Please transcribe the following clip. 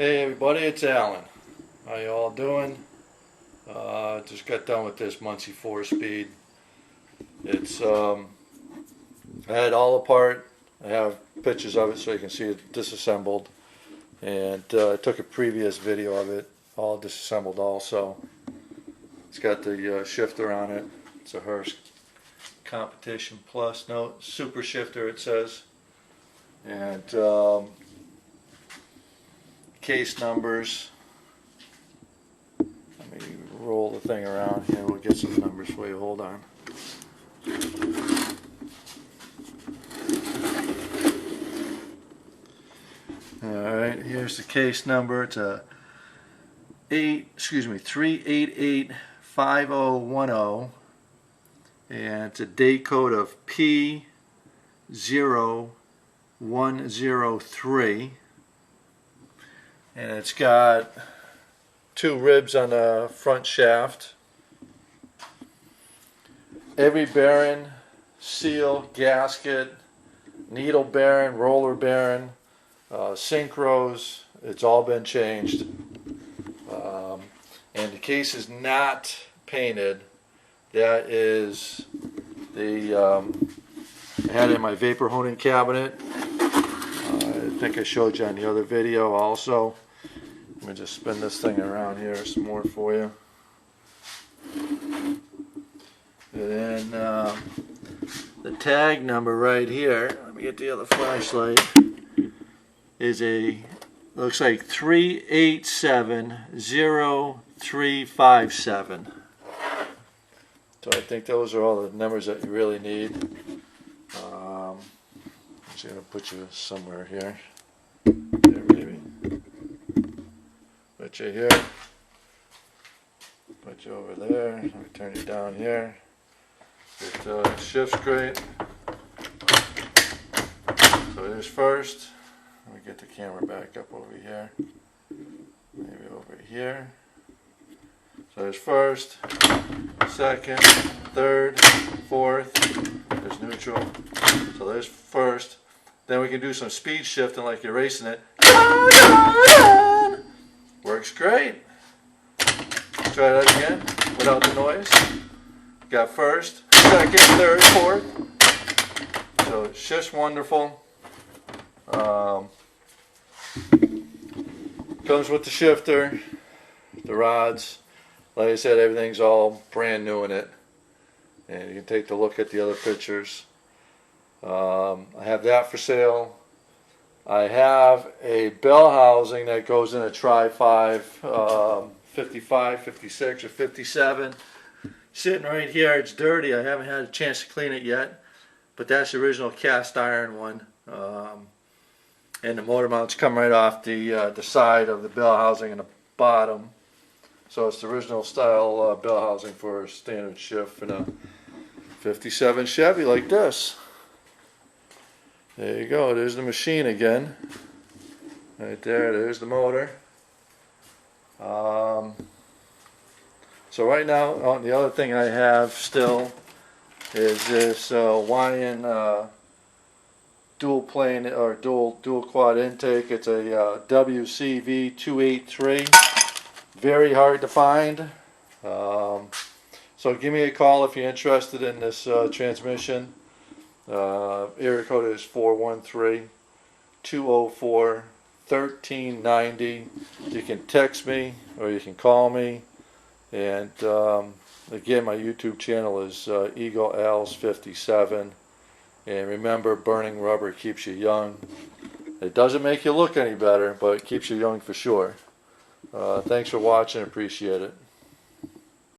Hey everybody, it's Alan. How you all doing? Just got done with this Muncie 4-speed. It's I had all apart. I have pictures of it so you can see it disassembled. And I took a previous video of it, all disassembled also. It's got the shifter on it. It's a Hurst Competition Plus, no, Super Shifter it says. And case numbers. Let me roll the thing around here. We'll get some numbers for you. Hold on. Alright, here's the case number. It's a 3885010, and it's a date code of P0103, and it's got 2 ribs on the front shaft. Every bearing, seal, gasket, needle bearing, roller bearing, synchros, it's all been changed. And the case is not painted. That is the I had it in my vapor honing cabinet. I think I showed you on the other video also. Let me just spin this thing around here some more for you. And then the tag number right here, let me get the other flashlight, is looks like 3870357. So I think those are all the numbers that you really need. I'm just going to put you somewhere here. There, maybe. Put you here. Put you over there. Let me turn you down here. It shifts great. So there's first. Let me get the camera back up over here. Maybe over here. So there's first, second, third, fourth. There's neutral. So there's first. Then we can do some speed shifting like you're racing it. Works great. Let's try that again without the noise. Got first, second, third, fourth. So it shifts wonderful. Comes with the shifter, the rods. Like I said, everything's all brand new in it. And you can take a look at the other pictures. I have that for sale. I have a bell housing that goes in a Tri-5 55, 56, or 57. Sitting right here. It's dirty. I haven't had a chance to clean it yet. But that's the original cast iron one. And the motor mounts come right off the side of the bell housing and the bottom. So it's the original style bell housing for a standard shift in a 57 Chevy like this. There you go. There's the machine again. Right there. There's the motor. So right now, the other thing I have still is this Hawaiian dual plane or dual quad intake. It's a WCV 283. Very hard to find. So give me a call if you're interested in this transmission. Area code is 413-204-1390. You can text me or you can call me. And again, my YouTube channel is Eagle Al's 57. And remember, burning rubber keeps you young. It doesn't make you look any better, but it keeps you young for sure. Thanks for watching. Appreciate it.